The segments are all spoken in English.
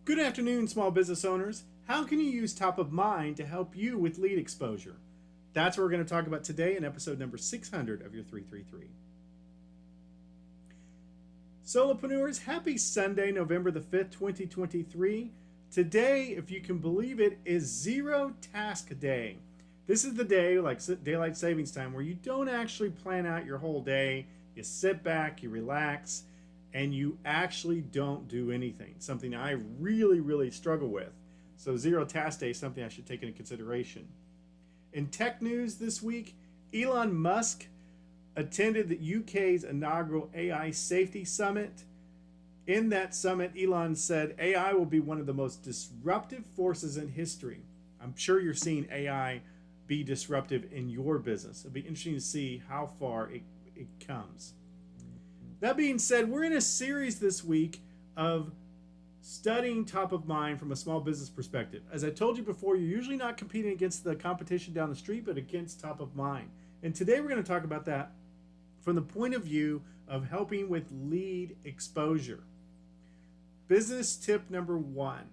Good afternoon, small business owners. How can you use top of mind to help you with lead exposure? That's what we're going to talk about today in episode number 600 of your 333. Solopreneurs, happy Sunday, November the 5th, 2023. Today, if you can believe it, is Zero Task Day. This is the day, like daylight savings time, where you don't actually plan out your whole day. You sit back, you relax, and you actually don't do anything. Something I really struggle with. So Zero Task Day is something I should take into consideration. In tech news this week, Elon Musk attended the UK's inaugural AI Safety Summit. In that summit, Elon said AI will be one of the most disruptive forces in history. I'm sure you're seeing AI be disruptive in your business. It'll be interesting to see how far it comes. That being said, we're in a series this week of studying top of mind from a small business perspective. As I told you before, you're usually not competing against the competition down the street, but against top of mind. And today we're going to talk about that from the point of view of helping with lead exposure. Business tip number 1.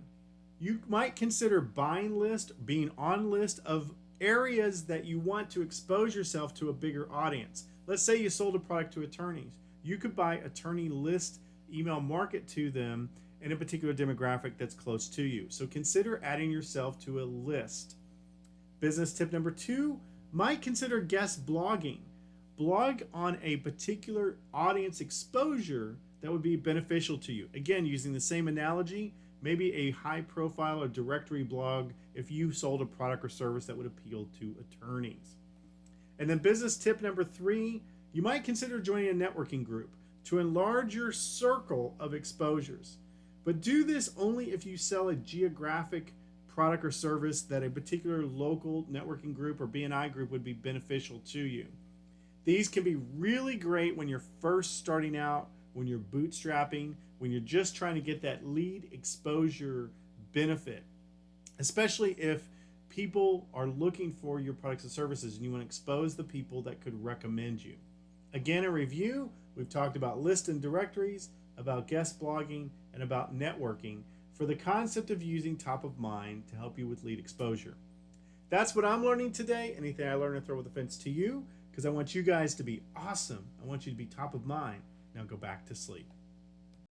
You might consider buying list, being on list of areas that you want to expose yourself to a bigger audience. Let's say you sold a product to attorneys. You could buy attorney list, email market to them in a particular demographic that's close to you. So consider adding yourself to a list. Business tip number 2, might consider guest blogging. Blog on a particular audience exposure that would be beneficial to you. Again, using the same analogy, maybe a high profile or directory blog if you sold a product or service that would appeal to attorneys. And then business tip number 3, you might consider joining a networking group to enlarge your circle of exposures. But do this only if you sell a geographic product or service that a particular local networking group or BNI group would be beneficial to you. These can be really great when you're first starting out, when you're bootstrapping, when you're just trying to get that lead exposure benefit, especially if people are looking for your products and services and you want to expose the people that could recommend you. Again, in review, we've talked about lists and directories, about guest blogging, and about networking for the concept of using top of mind to help you with lead exposure. That's what I'm learning today. Anything I learn, I throw with a fence to you because I want you guys to be awesome. I want you to be top of mind. Now go back to sleep.